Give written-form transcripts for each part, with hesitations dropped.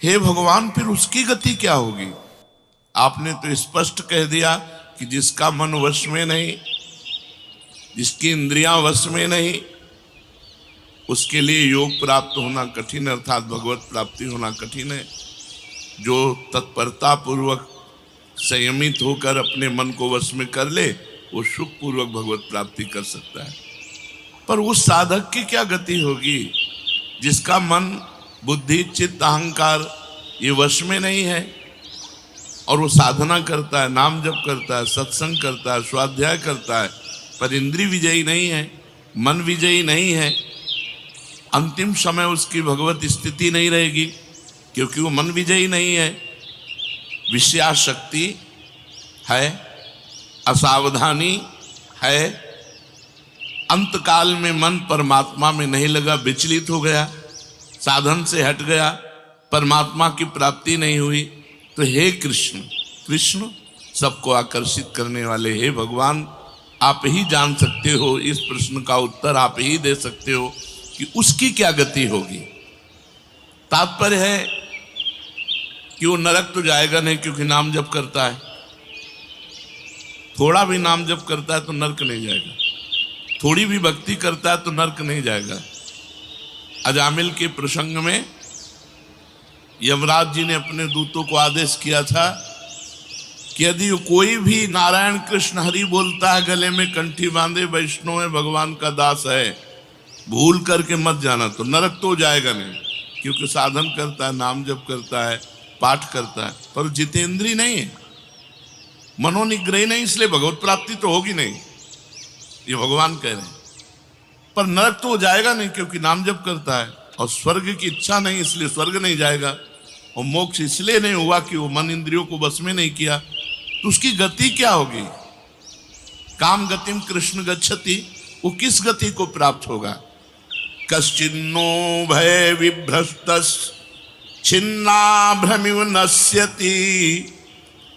हे भगवान, फिर उसकी गति क्या होगी? आपने तो स्पष्ट कह दिया कि जिसका मन वश में नहीं, जिसकी इंद्रियां वश में नहीं, उसके लिए योग प्राप्त होना कठिन, अर्थात भगवत प्राप्ति होना कठिन है। जो तत्परता पूर्वक संयमित होकर अपने मन को वश में कर ले, वो सुख पूर्वक भगवत प्राप्ति कर सकता है। पर उस साधक की क्या गति होगी जिसका मन, बुद्धि, चित्त, अहंकार ये वश में नहीं है, और वो साधना करता है, नाम जप करता है, सत्संग करता है, स्वाध्याय करता है, पर इंद्रिय विजयी नहीं है, मन विजयी नहीं है। अंतिम समय उसकी भगवत स्थिति नहीं रहेगी, क्योंकि वो मन विजयी नहीं है, विषयाशक्ति है, असावधानी है, अंतकाल में मन परमात्मा में नहीं लगा, विचलित हो गया, साधन से हट गया, परमात्मा की प्राप्ति नहीं हुई। तो हे कृष्ण, कृष्ण सबको आकर्षित करने वाले, हे भगवान, आप ही जान सकते हो, इस प्रश्न का उत्तर आप ही दे सकते हो कि उसकी क्या गति होगी। तात्पर्य है कि वो नरक तो जाएगा नहीं, क्योंकि नाम जप करता है। थोड़ा भी नाम जप करता है तो नरक नहीं जाएगा, थोड़ी भी भक्ति करता है तो नरक नहीं जाएगा। अजामिल के प्रसंग में यमराज जी ने अपने दूतों को आदेश किया था कि यदि कोई भी नारायण कृष्ण हरि बोलता है, गले में कंठी बांधे, वैष्णव है, भगवान का दास है, भूल करके मत जाना, तो नरक तो जाएगा नहीं, क्योंकि साधन करता है, नाम जप करता है, पाठ करता है, पर जितेंद्रीय नहीं है, मनोनिग्रही नहीं, इसलिए भगवत प्राप्ति तो होगी नहीं, ये भगवान कह रहे हैं। पर नरक तो जाएगा नहीं, क्योंकि नाम जप करता है, और स्वर्ग की इच्छा नहीं, इसलिए स्वर्ग नहीं जाएगा, और मोक्ष इसलिए नहीं हुआ कि वो मन इंद्रियों को बस में नहीं किया। तो उसकी गति क्या होगी? काम गतिम कृष्ण गच्छति, वो किस गति को प्राप्त होगा? कश्चिन्नो भय विभ्रष्टस् छिन्ना भ्रमिव नश्यति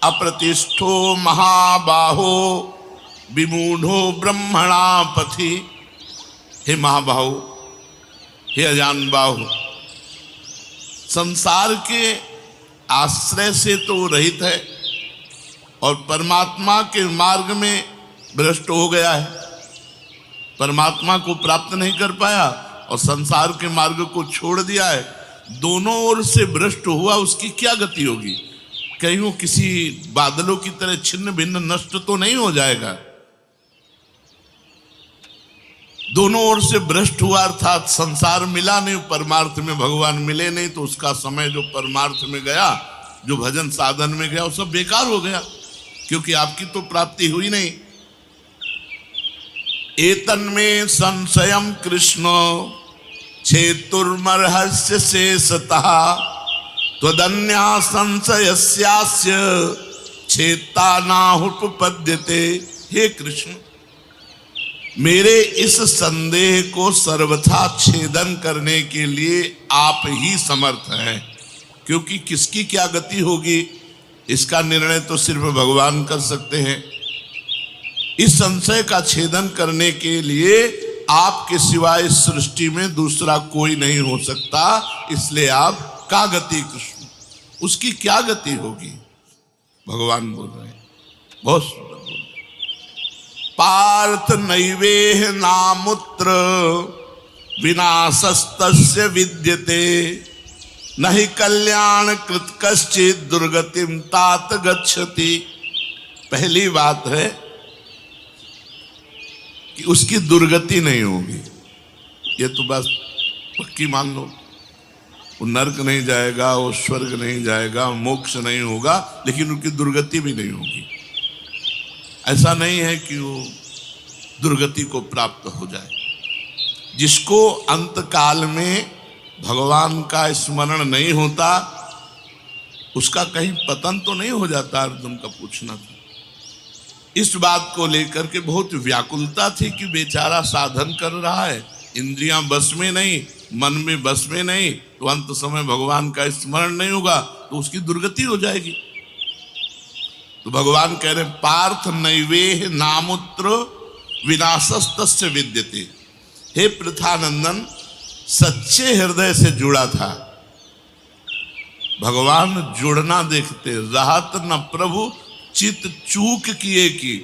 अप्रतिष्ठो महाबाहो विमूढ़ो ब्रह्मणा पथि। हे महाबाहो, हे अजान बाहु, संसार के आश्रय से तो रहित है और परमात्मा के मार्ग में भ्रष्ट हो गया है, परमात्मा को प्राप्त नहीं कर पाया और संसार के मार्ग को छोड़ दिया है, दोनों ओर से भ्रष्ट हुआ, उसकी क्या गति होगी? कहीं वो किसी बादलों की तरह छिन्न भिन्न नष्ट तो नहीं हो जाएगा? दोनों ओर से भ्रष्ट हुआ, अर्थात संसार मिला नहीं, परमार्थ में भगवान मिले नहीं, तो उसका समय जो परमार्थ में गया, जो भजन साधन में गया, वो सब बेकार हो गया, क्योंकि आपकी तो प्राप्ति हुई नहीं। एतन्मे संशयम कृष्ण छेतुर्मर्हस्य शेषतः त्वदन्या संशयस्यास्य छेता नाहुपपद्यते। हे कृष्ण, मेरे इस संदेह को सर्वथा छेदन करने के लिए आप ही समर्थ हैं, क्योंकि किसकी क्या गति होगी इसका निर्णय तो सिर्फ भगवान कर सकते हैं। इस संशय का छेदन करने के लिए आपके सिवाय इस सृष्टि में दूसरा कोई नहीं हो सकता, इसलिए आप का गति कृष्ण, उसकी क्या गति होगी? भगवान बोल रहे हैं, बहुत सुंदर बोल रहे हैं। पार्थ नैवेह नामुत्र विनाशस्तस्य विद्यते नहि कल्याण कृत कश्चित् दुर्गतिम तात गच्छति। पहली बात है कि उसकी दुर्गति नहीं होगी, ये तो बस पक्की मान लो। वो नरक नहीं जाएगा, वो स्वर्ग नहीं जाएगा, मोक्ष नहीं होगा, लेकिन उनकी दुर्गति भी नहीं होगी। ऐसा नहीं है कि वो दुर्गति को प्राप्त हो जाए। जिसको अंतकाल में भगवान का स्मरण नहीं होता, उसका कहीं पतन तो नहीं हो जाता? अर्जुन का पूछना था। इस बात को लेकर के बहुत व्याकुलता थी कि बेचारा साधन कर रहा है, इंद्रियां बस में नहीं, मन में बस में नहीं, तो अंत समय भगवान का स्मरण नहीं होगा तो उसकी दुर्गति हो जाएगी। तो भगवान कह रहे पार्थ नैवेह नामुत्र विनाशस्तस्य विद्यते। हे पृथानंदन, सच्चे हृदय से जुड़ा था, भगवान जुड़ना देखते। रहत न प्रभु चित चूक किए की,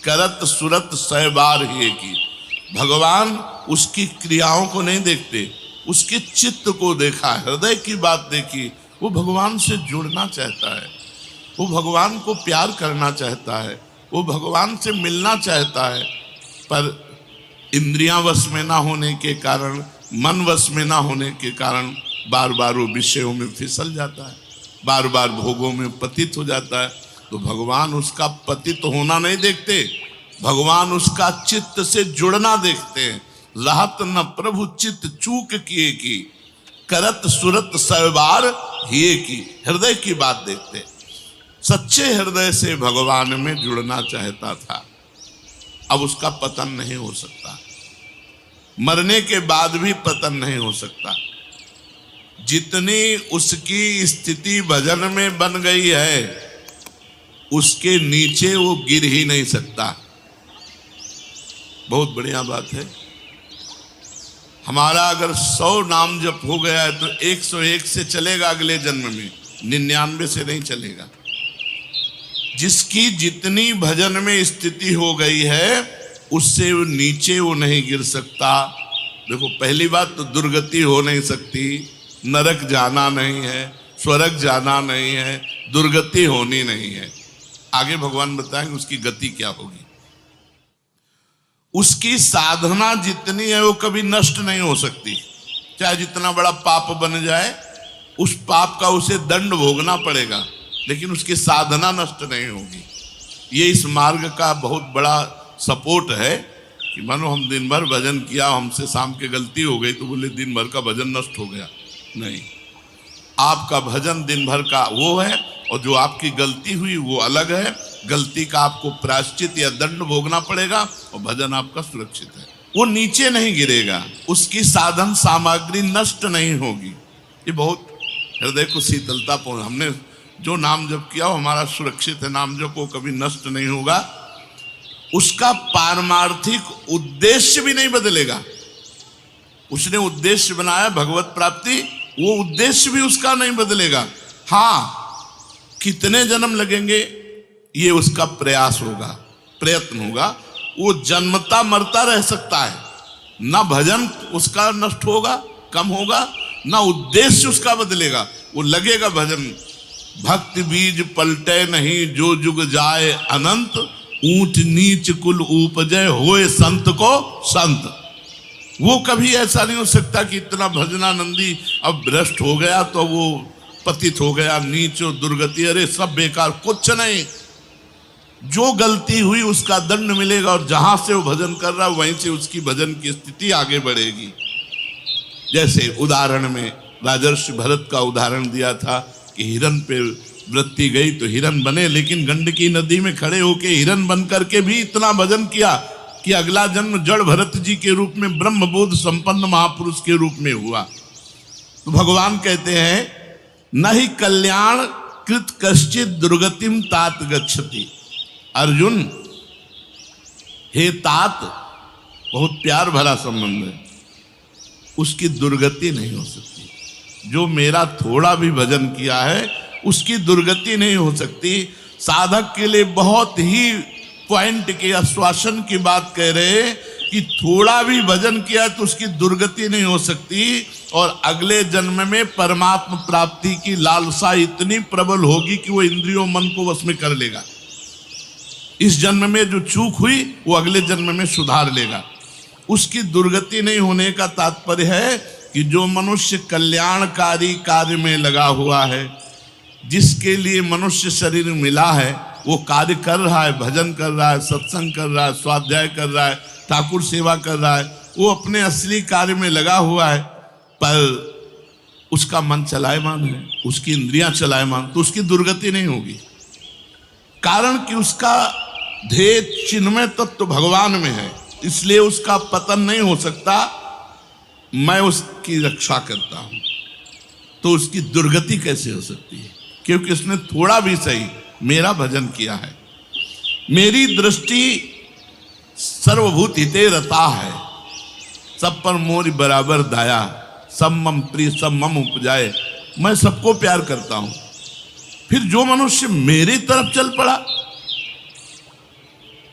करत सुरत सह बार ही की। भगवान उसकी क्रियाओं को नहीं देखते, उसके चित्त को देखा, हृदय की बात देखी। वो भगवान से जुड़ना चाहता है, वो भगवान को प्यार करना चाहता है, वो भगवान से मिलना चाहता है, पर इंद्रियां वश में ना होने के कारण, मन वश में ना होने के कारण बार बार वो विषयों में फिसल जाता है, बार बार भोगों में पतित हो जाता है। तो भगवान उसका पतित होना नहीं देखते, भगवान उसका चित्त से जुड़ना देखते हैं। रहत न प्रभु चित्त चूक किए की, करत सुरत सरबार हिए की। हृदय की बात देखते, सच्चे हृदय से भगवान में जुड़ना चाहता था। अब उसका पतन नहीं हो सकता, मरने के बाद भी पतन नहीं हो सकता। जितनी उसकी स्थिति भजन में बन गई है, उसके नीचे वो गिर ही नहीं सकता। बहुत बढ़िया बात है। हमारा अगर 100 नाम जप हो गया है तो 101 से चलेगा अगले जन्म में, 99 से नहीं चलेगा। जिसकी जितनी भजन में स्थिति हो गई है, उससे वो नीचे वो नहीं गिर सकता। देखो, पहली बात तो दुर्गति हो नहीं सकती, नरक जाना नहीं है, स्वर्ग जाना नहीं है, दुर्गति होनी नहीं है। आगे भगवान बताएंगे उसकी गति क्या होगी। उसकी साधना जितनी है वो कभी नष्ट नहीं हो सकती। चाहे जितना बड़ा पाप बन जाए, उस पाप का उसे दंड भोगना पड़ेगा, लेकिन उसकी साधना नष्ट नहीं होगी। ये इस मार्ग का बहुत बड़ा सपोर्ट है कि मानो हम दिन भर भजन किया, हमसे शाम के गलती हो गई तो बोले दिन भर का भजन नष्ट हो गया। नहीं, आपका भजन दिन भर का वो है, और जो आपकी गलती हुई वो अलग है। गलती का आपको प्रायश्चित या दंड भोगना पड़ेगा, और भजन आपका सुरक्षित है, वो नीचे नहीं गिरेगा, उसकी साधन सामग्री नष्ट नहीं होगी। ये बहुत हृदय को शीतलता पहुंच। हमने जो नाम जप किया वो हमारा सुरक्षित है, नाम जप वो कभी नष्ट नहीं होगा। उसका पारमार्थिक उद्देश्य भी नहीं बदलेगा। उसने उद्देश्य बनाया भगवत प्राप्ति, वो उद्देश्य भी उसका नहीं बदलेगा। हाँ, कितने जन्म लगेंगे ये उसका प्रयास होगा, प्रयत्न होगा। वो जन्मता मरता रह सकता है, ना भजन उसका नष्ट होगा, कम होगा, ना उद्देश्य उसका बदलेगा, वो लगेगा भजन। भक्ति बीज पलटे नहीं, जो जुग जाए अनंत, ऊंच नीच कुल उपजय होए संत को संत। वो कभी ऐसा नहीं हो सकता कि इतना भजनानंदी अब भ्रष्ट हो गया तो वो पतित हो गया, नीच और दुर्गति, अरे सब बेकार, कुछ नहीं। जो गलती हुई उसका दंड मिलेगा, और जहां से वो भजन कर रहा है वहीं से उसकी भजन की स्थिति आगे बढ़ेगी। जैसे उदाहरण में राजर्षि भरत का उदाहरण दिया था कि हिरन पे वृत्ति गई तो हिरन बने, लेकिन गंडकी नदी में खड़े होके हिरन बन करके भी इतना भजन किया कि अगला जन्म जड़ भरत जी के रूप में ब्रह्मबोध संपन्न महापुरुष के रूप में हुआ। तो भगवान कहते हैं, न ही कल्याण कृत कश्चित दुर्गतिम तात गच्छति। अर्जुन, हे तात, बहुत प्यार भरा संबंध है, उसकी दुर्गति नहीं हो सकती। जो मेरा थोड़ा भी भजन किया है उसकी दुर्गति नहीं हो सकती। साधक के लिए बहुत ही पॉइंट के आश्वासन की बात कह रहे कि थोड़ा भी भजन किया तो उसकी दुर्गति नहीं हो सकती, और अगले जन्म में परमात्मा प्राप्ति की लालसा इतनी प्रबल होगी कि वो इंद्रियों मन को वश में कर लेगा। इस जन्म में जो चूक हुई वो अगले जन्म में सुधार लेगा। उसकी दुर्गति नहीं होने का तात्पर्य है कि जो मनुष्य कल्याणकारी कार्य में लगा हुआ है, जिसके लिए मनुष्य शरीर मिला है, वो कार्य कर रहा है, भजन कर रहा है, सत्संग कर रहा है, स्वाध्याय कर रहा है, ठाकुर सेवा कर रहा है, वो अपने असली कार्य में लगा हुआ है, पर उसका मन चलायमान है, उसकी इंद्रियां चलायमान, तो उसकी दुर्गति नहीं होगी। कारण कि उसका ध्येय चिन्मय तत्व भगवान में है, इसलिए उसका पतन नहीं हो सकता। मैं उसकी रक्षा करता हूं, तो उसकी दुर्गति कैसे हो सकती है? क्योंकि उसने थोड़ा भी सही मेरा भजन किया है। मेरी दृष्टि सर्वभूत हिते रता है, सब पर मोरी बराबर दाया, सब मम प्रिय सब मम उपजाए, मैं सबको प्यार करता हूं। फिर जो मनुष्य मेरी तरफ चल पड़ा,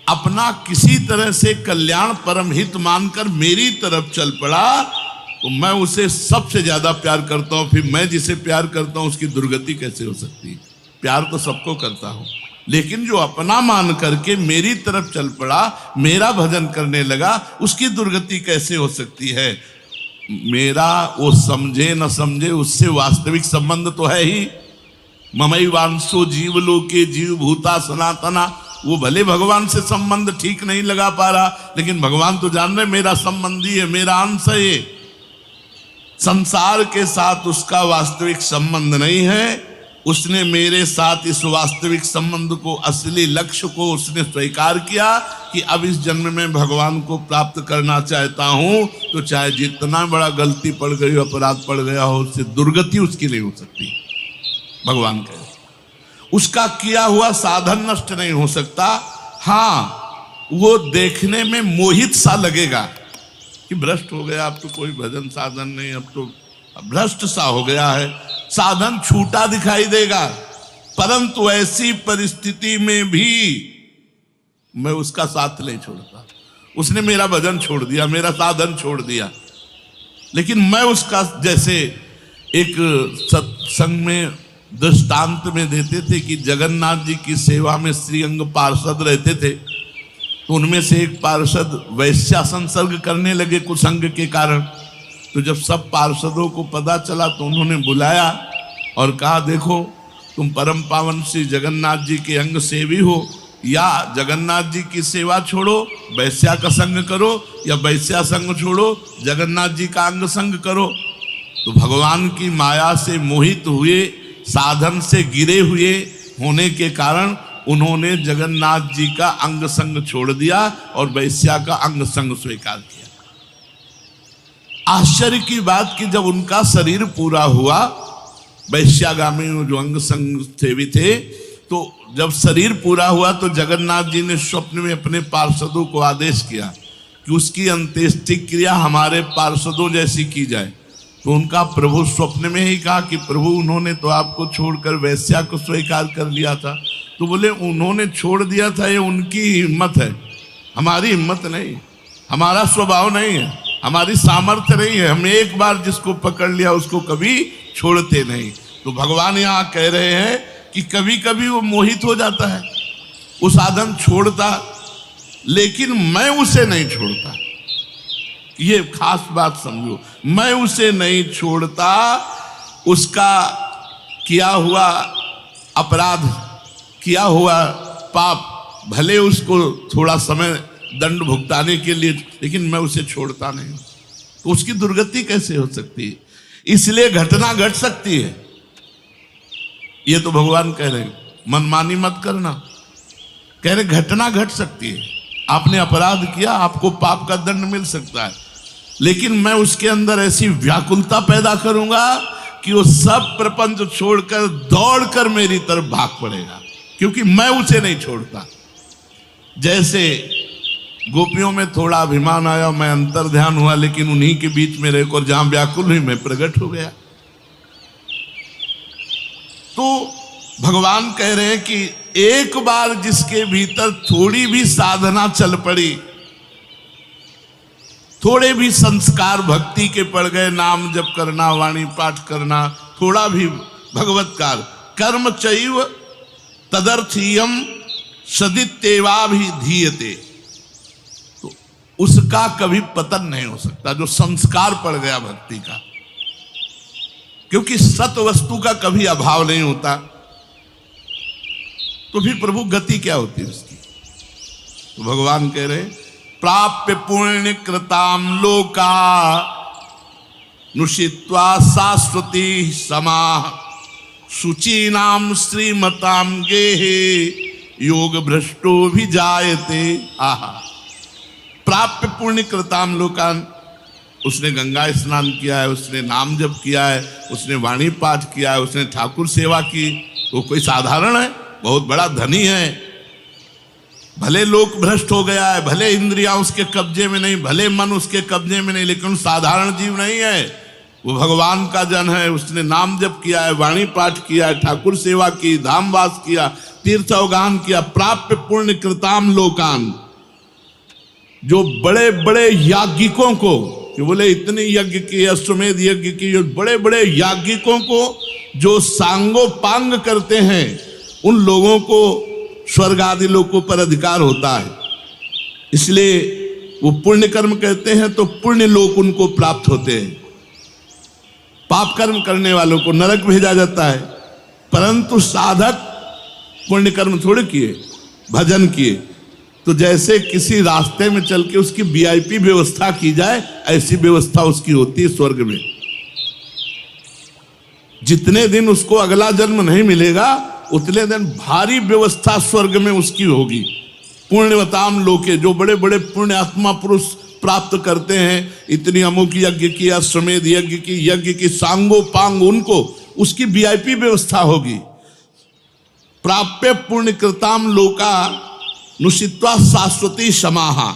अपना किसी तरह से कल्याण परम हित मानकर मेरी तरफ चल पड़ा, तो मैं उसे सबसे ज्यादा प्यार करता हूं। फिर मैं जिसे प्यार करता हूं उसकी दुर्गति कैसे हो सकती है? प्यार तो सबको करता हूं, लेकिन जो अपना मान करके मेरी तरफ चल पड़ा, मेरा भजन करने लगा, उसकी दुर्गति कैसे हो सकती है? मेरा वो समझे न समझे, उससे वास्तविक संबंध तो है ही। ममैवांशो जीवलोके जीव भूता सनातना। वो भले भगवान से संबंध ठीक नहीं लगा पा रहा, लेकिन भगवान तो जान रहे मेरा संबंधी है, मेरा अंश है। ये संसार के साथ उसका वास्तविक संबंध नहीं है। उसने मेरे साथ इस वास्तविक संबंध को, असली लक्ष्य को उसने स्वीकार किया कि अब इस जन्म में भगवान को प्राप्त करना चाहता हूं, तो चाहे जितना बड़ा गलती पड़ गई हो, अपराध पड़ गया हो, उससे दुर्गति उसकी नहीं हो सकती। भगवान कहे उसका किया हुआ साधन नष्ट नहीं हो सकता। हाँ, वो देखने में मोहित सा लगेगा कि भ्रष्ट हो गया, अब तो कोई भजन साधन नहीं, अब तो भ्रष्ट सा हो गया है, साधन छूटा दिखाई देगा। परंतु ऐसी परिस्थिति में भी मैं उसका साथ नहीं छोड़ता। उसने मेरा भजन छोड़ दिया, मेरा साधन छोड़ दिया, लेकिन मैं उसका, जैसे एक सत्संग में दृष्टांत में देते थे कि जगन्नाथ जी की सेवा में श्रीअंग पार्षद रहते थे, तो उनमें से एक पार्षद वैश्या संसर्ग करने लगे कुसंग के कारण। तो जब सब पार्षदों को पता चला तो उन्होंने बुलाया और कहा, देखो तुम परम पावन श्री जगन्नाथ जी के अंग सेवी हो, या जगन्नाथ जी की सेवा छोड़ो वैश्या का संग करो, या वैश्या संग छोड़ो जगन्नाथ जी का अंग संग करो। तो भगवान की माया से मोहित हुए, साधन से गिरे हुए होने के कारण उन्होंने जगन्नाथ जी का अंग संग छोड़ दिया और वैश्या का अंग संग स्वीकार किया। आश्चर्य की बात कि जब उनका शरीर पूरा हुआ, वैश्यागामी जो अंग संग सेवी थे, तो जब शरीर पूरा हुआ तो जगन्नाथ जी ने स्वप्न में अपने पार्षदों को आदेश किया कि उसकी अंत्येष्टि क्रिया हमारे पार्षदों जैसी की जाए। तो उनका प्रभु स्वप्न में ही कहा कि प्रभु उन्होंने तो आपको छोड़कर वैश्या को स्वीकार कर लिया था। तो बोले उन्होंने छोड़ दिया था, ये उनकी हिम्मत है, हमारी हिम्मत नहीं, हमारा स्वभाव नहीं है, हमारी सामर्थ्य नहीं है। हम एक बार जिसको पकड़ लिया उसको कभी छोड़ते नहीं। तो भगवान यहाँ कह रहे हैं कि कभी कभी वो मोहित हो जाता है, वो साधन छोड़ता, लेकिन मैं उसे नहीं छोड़ता। ये खास बात समझो, मैं उसे नहीं छोड़ता। उसका किया हुआ अपराध, किया हुआ पाप, भले उसको थोड़ा समय दंड भुगताने के लिए, लेकिन मैं उसे छोड़ता नहीं। तो उसकी दुर्गति कैसे हो सकती है? इसलिए घटना घट सकती है। ये तो भगवान कह रहे हैं मनमानी मत करना, कह रहे घटना घट सकती है। आपने अपराध किया, आपको पाप का दंड मिल सकता है, लेकिन मैं उसके अंदर ऐसी व्याकुलता पैदा करूंगा कि वो सब प्रपंच छोड़कर दौड़कर मेरी तरफ भाग पड़ेगा, क्योंकि मैं उसे नहीं छोड़ता। जैसे गोपियों में थोड़ा अभिमान आया, मैं अंतर ध्यान हुआ, लेकिन उन्हीं के बीच में रहकर जहां व्याकुल हुई मैं प्रकट हो गया। तो भगवान कह रहे हैं कि एक बार जिसके भीतर थोड़ी भी साधना चल पड़ी, थोड़े भी संस्कार भक्ति के पड़ गए, नाम जप करना, वाणी पाठ करना, थोड़ा भी भगवत्कार, कर्म चैव तदर्थीयम सदित्येवाभिधीयते, तो उसका कभी पतन नहीं हो सकता जो संस्कार पड़ गया भक्ति का, क्योंकि सत वस्तु का कभी अभाव नहीं होता। तो फिर प्रभु गति क्या होती है उसकी? तो भगवान कह रहे प्राप्य पुण्य कृताम लोका नुषित्वा शाश्वती समाः शुचीनाम श्रीमताम गेहे योग भ्रष्टो भी जायते। आहा, प्राप्य पुण्य कृताम लोकान, उसने गंगा स्नान किया है, उसने नाम जप किया है, उसने वाणी पाठ किया है, उसने ठाकुर सेवा की, तो कोई साधारण है? बहुत बड़ा धनी है। भले लोक भ्रष्ट हो गया है, भले इंद्रियां उसके कब्जे में नहीं, भले मन उसके कब्जे में नहीं, लेकिन साधारण जीव नहीं है। वो भगवान का जन है, उसने नाम जप किया है, वाणी पाठ किया है, ठाकुर सेवा की, धामवास किया, तीर्थ अवगान किया, प्राप्य पुण्य कृताम लोकान। जो बड़े बड़े याज्ञिकों को, कि बोले इतने यज्ञ किए, अश्वमेध यज्ञ किए, जो बड़े बड़े याज्ञिकों को जो सांगोपांग करते हैं, उन लोगों को स्वर्ग आदि लोकों पर अधिकार होता है। इसलिए वो पुण्य कर्म कहते हैं तो पुण्य लोक उनको प्राप्त होते हैं। पाप कर्म करने वालों को नरक भेजा जाता है। परंतु साधक पुण्य कर्म थोड़े किए, भजन किए, तो जैसे किसी रास्ते में चल के उसकी वीआईपी व्यवस्था की जाए, ऐसी व्यवस्था उसकी होती है स्वर्ग में। जितने दिन उसको अगला जन्म नहीं मिलेगा, उतने दिन भारी व्यवस्था स्वर्ग में उसकी होगी। पुण्यवताम लोके, जो बड़े बड़े पुण्य आत्मा पुरुष प्राप्त करते हैं, इतनी अमुक यज्ञ की, अश्वमेध यज्ञ की सांगोपांग, उनको उसकी वीआईपी व्यवस्था होगी। प्राप्य पुण्य कृताम लोका नुषित्वा शाश्वती समाहा।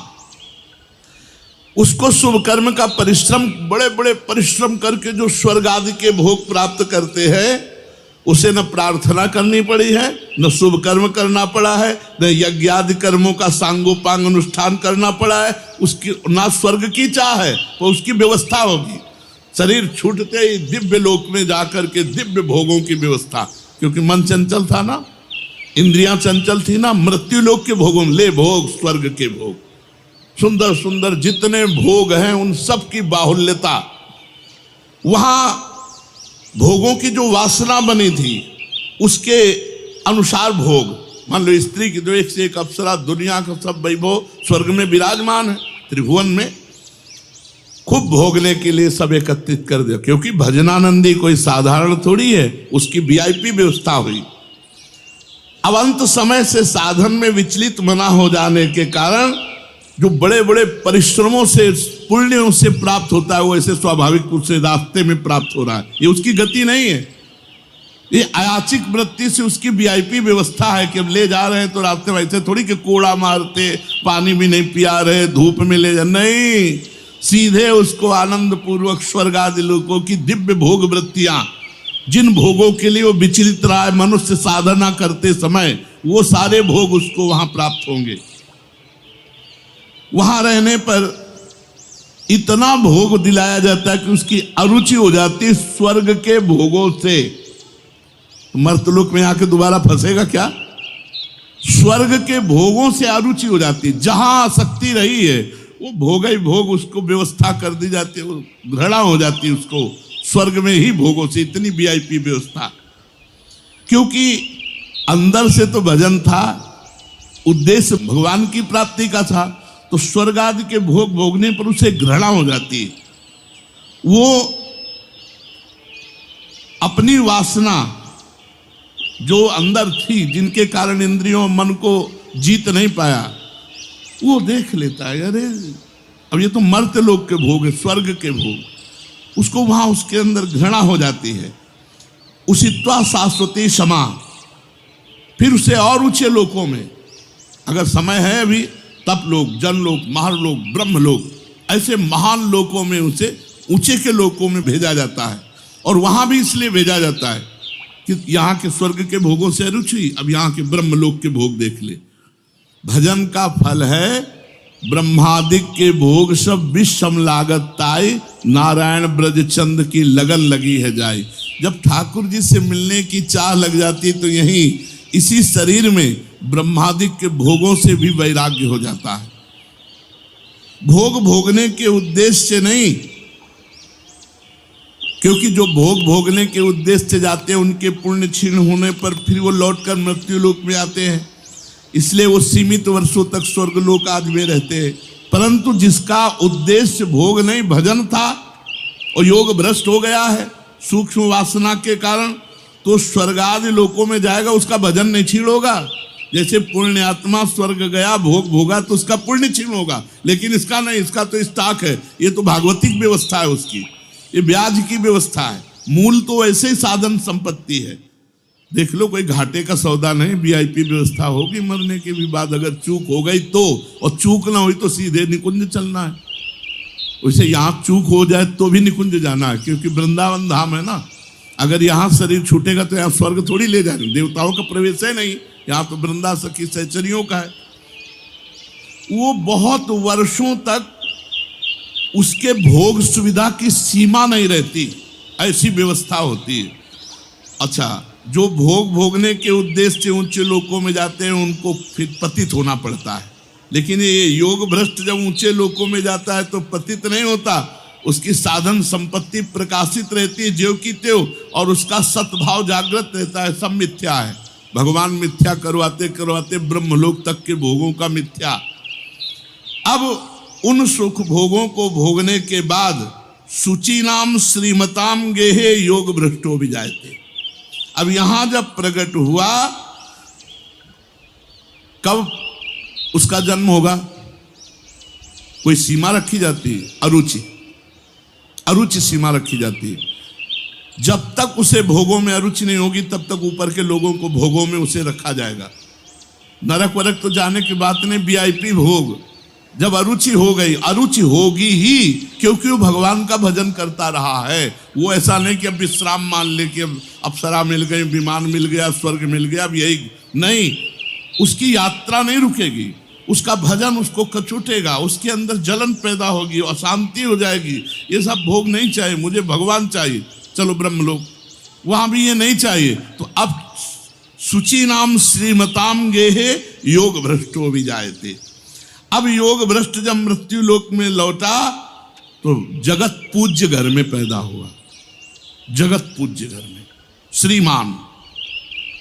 उसको शुभ कर्म का परिश्रम, बड़े बड़े परिश्रम करके जो स्वर्ग आदि के भोग प्राप्त करते हैं, उसे न प्रार्थना करनी पड़ी है, न शुभ कर्म करना पड़ा है, न यज्ञ आदि कर्मों का सांगोपांग अनुष्ठान करना पड़ा है। उसकी ना स्वर्ग की चाह है, तो उसकी व्यवस्था होगी। शरीर छूटते ही दिव्य लोक में जाकर के दिव्य भोगों की व्यवस्था, क्योंकि मन चंचल था ना, इंद्रियां चंचल थी ना, मृत्यु लोक के भोगों में ले भोग, स्वर्ग के भोग, सुंदर सुंदर जितने भोग हैं उन सब की बाहुल्यता। वहां भोगों की जो वासना बनी थी उसके अनुसार भोग। मान लो स्त्री की तो एक से एक अप्सरा, दुनिया का सब वैभव स्वर्ग में विराजमान है, त्रिभुवन में खूब भोगने के लिए सब एकत्रित कर दिया। क्योंकि भजनानंदी कोई साधारण थोड़ी है, उसकी वीआईपी व्यवस्था हुई। अब अंत समय से साधन में विचलित मना हो जाने के कारण जो बड़े बड़े परिश्रमों से, पुण्यों से प्राप्त होता है, वो ऐसे स्वाभाविक रूप से रास्ते में प्राप्त हो रहा है। ये उसकी गति नहीं है, ये अयाचिक वृत्ति से उसकी वीआईपी व्यवस्था है कि अब ले जा रहे हैं तो रास्ते में ऐसे थोड़ी कि कोड़ा मारते, पानी भी नहीं पिया रहे, धूप में ले जा, नहीं, सीधे उसको आनंद पूर्वक स्वर्ग आदि लोगों की दिव्य भोग वृत्तियां, जिन भोगों के लिए वो विचलित रहा है मनुष्य साधना करते समय, वो सारे भोग उसको वहां प्राप्त होंगे। वहां रहने पर इतना भोग दिलाया जाता है कि उसकी अरुचि हो जाती है स्वर्ग के भोगों से। मर्तलोक में आके दोबारा फंसेगा क्या? स्वर्ग के भोगों से अरुचि हो जाती है। जहां आसक्ति रही है वो भोग ही भोग, उसको व्यवस्था कर दी जाती है, वो घृणा हो जाती है उसको स्वर्ग में ही भोगों से। इतनी वीआईपी व्यवस्था, क्योंकि अंदर से तो भजन था, उद्देश्य भगवान की प्राप्ति का था, तो स्वर्ग आदि के भोग भोगने पर उसे घृणा हो जाती है। वो अपनी वासना जो अंदर थी, जिनके कारण इंद्रियों मन को जीत नहीं पाया, वो देख लेता है, अरे अब ये तो मर्त्य लोक के भोग है, स्वर्ग के भोग, उसको वहां उसके अंदर घृणा हो जाती है। उसित्वा शाश्वती क्षमा, फिर उसे और ऊंचे लोकों में, अगर समय है अभी, तप लोक, जनलोक, महालोक, ब्रह्मलोक, ऐसे महान लोकों में उसे ऊंचे के लोकों में भेजा जाता है। और वहां भी इसलिए भेजा जाता है कि यहाँ के स्वर्ग के भोगों से रुचि, अब यहाँ के ब्रह्मलोक के भोग देख ले। भजन का फल है ब्रह्मादिक के भोग सब विषम लागत ताई, नारायण ब्रज चंद की लगन लगी है जाई। जब ठाकुर जी से मिलने की चाह लग जाती तो यही इसी शरीर में ब्रह्मादिक के भोगों से भी वैराग्य हो जाता है। भोग भोगने के उद्देश्य से नहीं, क्योंकि जो भोग भोगने के उद्देश्य से जाते हैं उनके पुण्य क्षीण होने पर फिर वो लौटकर मृत्यु लोक में आते हैं, इसलिए वो सीमित वर्षों तक स्वर्ग लोक आदि में रहते हैं। परंतु जिसका उद्देश्य भोग नहीं भजन था और योग भ्रष्ट हो गया है सूक्ष्म वासना के कारण, तो स्वर्ग आदि लोकों में जाएगा, उसका भजन नहीं क्षीण होगा। जैसे पुण्य आत्मा स्वर्ग गया, भोग भोगा, तो उसका पुण्य क्षीण होगा, लेकिन इसका नहीं, इसका तो स्टॉक है, ये तो भागवतिक व्यवस्था है उसकी, ये ब्याज की व्यवस्था है। मूल तो ऐसे ही साधन संपत्ति है। देख लो, कोई घाटे का सौदा नहीं, वीआईपी व्यवस्था होगी। मरने के भी बाद अगर चूक हो गई तो, और चूक ना हुई तो सीधे निकुंज चलना है। वैसे यहाँ चूक हो जाए तो भी निकुंज जाना है, क्योंकि वृंदावन धाम है ना। अगर यहाँ शरीर छूटेगा तो यहाँ स्वर्ग थोड़ी ले जाएंगे, देवताओं का प्रवेश है नहीं, यहाँ तो वृंदा सखी सहचरियों का है। वो बहुत वर्षों तक उसके भोग सुविधा की सीमा नहीं रहती, ऐसी व्यवस्था होती है। अच्छा, जो भोग भोगने के उद्देश्य से ऊंचे लोकों में जाते हैं उनको फिर पतित होना पड़ता है, लेकिन ये योग भ्रष्ट जब ऊंचे लोकों में जाता है तो पतित नहीं होता, उसकी साधन संपत्ति प्रकाशित रहती है ज्यों की त्यों, और उसका सद्भाव जागृत रहता है। सब मिथ्या है, भगवान मिथ्या करवाते करवाते ब्रह्मलोक तक के भोगों का मिथ्या। अब उन सुख भोगों को भोगने के बाद शुचीनाम श्रीमताम गेहे योग भ्रष्टो भी जाते। अब यहां जब प्रकट हुआ, कब उसका जन्म होगा? कोई सीमा रखी जाती है? अरुचि सीमा रखी जाती है। जब तक उसे भोगों में अरुचि नहीं होगी तब तक ऊपर के लोगों को भोगों में उसे रखा जाएगा। नरक वरक तो जाने की बात नहीं, वीआईपी भोग। जब अरुचि हो गई, अरुचि होगी ही, क्योंकि वो भगवान का भजन करता रहा है। वो ऐसा नहीं कि अब विश्राम मान ले कि अब अप्सरा मिल गई, विमान मिल गया, स्वर्ग मिल गया, अब यही नहीं। उसकी यात्रा नहीं रुकेगी, उसका भजन उसको कचुटेगा, उसके अंदर जलन पैदा होगी, अशांति हो जाएगी। ये सब भोग नहीं चाहिए, मुझे भगवान चाहिए, चलो ब्रह्मलोक। वहां भी ये नहीं चाहिए। तो अब शुचि नाम श्रीमताम गेहे योग भ्रष्टो भी जायते। अब योग भ्रष्ट जब मृत्यु लोक में लौटा तो जगत पूज्य घर में पैदा हुआ। जगत पूज्य घर में श्रीमान,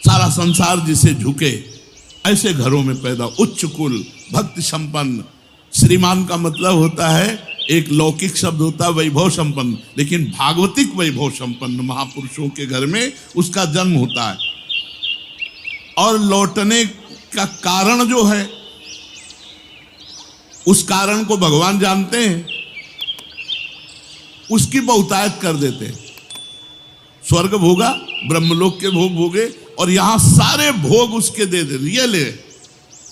सारा संसार जिसे झुके, ऐसे घरों में पैदा, उच्च कुल, भक्ति संपन्न। श्रीमान का मतलब होता है, एक लौकिक शब्द होता है वैभव संपन्न, लेकिन भागवतिक वैभव संपन्न महापुरुषों के घर में उसका जन्म होता है। और लौटने का कारण जो है, उस कारण को भगवान जानते हैं, उसकी बहुतायत कर देते हैं। स्वर्ग भोगा, ब्रह्मलोक के भोग भोगे, और यहां सारे भोग उसके दे दे, ये ले,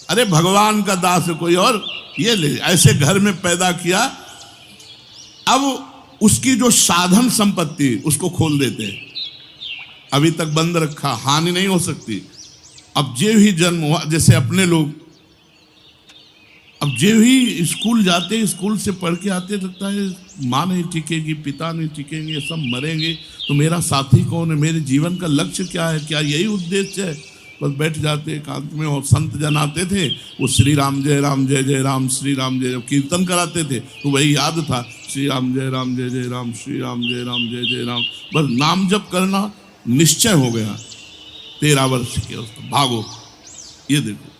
अरे भगवान का दास है कोई और, ये ले। ऐसे घर में पैदा किया। अब उसकी जो साधन संपत्ति उसको खोल देते हैं, अभी तक बंद रखा, हानि नहीं हो सकती। अब जो ही जन्म हुआ, जैसे अपने लोग अब जो ही स्कूल जाते, स्कूल से पढ़ के आते, लगता है माँ नहीं टिकेगी, पिता नहीं टिकेंगे, सब मरेंगे, तो मेरा साथी कौन है, मेरे जीवन का लक्ष्य क्या है, क्या यही उद्देश्य है? बस बैठ जाते एकांत में। और संत जन आते थे, वो श्री राम जय राम जय जय राम, श्री राम जय, कीर्तन कराते थे तो वही याद था, श्री राम जय राम जय जय राम, श्री राम जय राम जय जय राम। बस नाम जप करना निश्चय हो गया। 13 वर्ष के उसको भागो। ये देखो,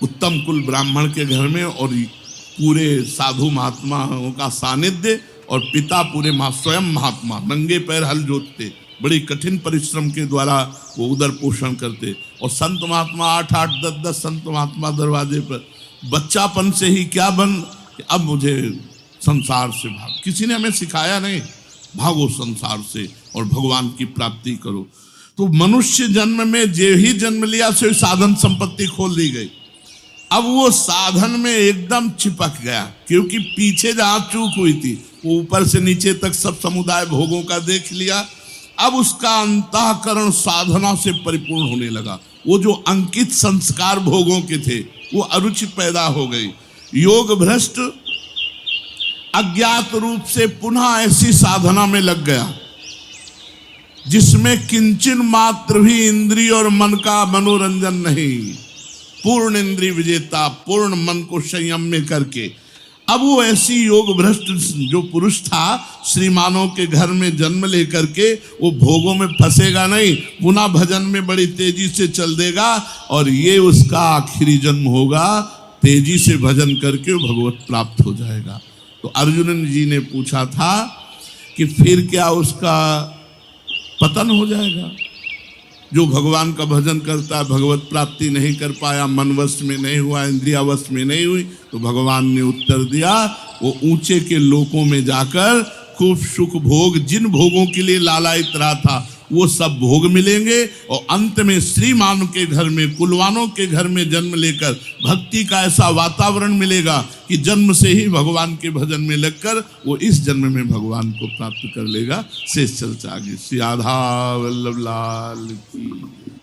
उत्तम कुल ब्राह्मण के घर में, और पूरे साधु महात्माओं का सानिध्य, और पिता पूरे स्वयं महात्मा नंगे पैर हल जोतते, बड़ी कठिन परिश्रम के द्वारा वो उदर पोषण करते। और संत महात्मा 8-8, 10-10 संत महात्मा दरवाजे पर। बच्चापन से ही क्या बन कि अब मुझे संसार से भाग। किसी ने हमें सिखाया नहीं, भागो संसार से और भगवान की प्राप्ति करो। तो मनुष्य जन्म में जो ही जन्म लिया से साधन संपत्ति खोल दी गई। अब वो साधन में एकदम चिपक गया, क्योंकि पीछे जहां चूक हुई थी वो ऊपर से नीचे तक सब समुदाय भोगों का देख लिया। अब उसका अंतःकरण साधना से परिपूर्ण होने लगा। वो जो अंकित संस्कार भोगों के थे वो अरुचि पैदा हो गई। योग भ्रष्ट अज्ञात रूप से पुनः ऐसी साधना में लग गया जिसमें किंचन मात्र भी इंद्रिय और मन का मनोरंजन नहीं, पूर्ण इंद्रिय विजेता, पूर्ण मन को संयम में करके। अब वो ऐसी योग भ्रष्ट जो पुरुष था, श्रीमानों के घर में जन्म लेकर के वो भोगों में फंसेगा नहीं, पुनः भजन में बड़ी तेजी से चल देगा, और ये उसका आखिरी जन्म होगा। तेजी से भजन करके वो भगवत प्राप्त हो जाएगा। तो अर्जुन जी ने पूछा था कि फिर क्या उसका पतन हो जाएगा? जो भगवान का भजन करता है, भगवत प्राप्ति नहीं कर पाया, मन वश में नहीं हुआ, इंद्रिया वश में नहीं हुई, तो भगवान ने उत्तर दिया, वो ऊंचे के लोकों में जाकर खूब सुख भोग, जिन भोगों के लिए लालायित रहा था वो सब भोग मिलेंगे, और अंत में श्रीमान के घर में, कुलवानों के घर में जन्म लेकर भक्ति का ऐसा वातावरण मिलेगा कि जन्म से ही भगवान के भजन में लगकर वो इस जन्म में भगवान को प्राप्त कर लेगा। शेष चर्चा आगे। श्री राधा वल्लभ लाल की।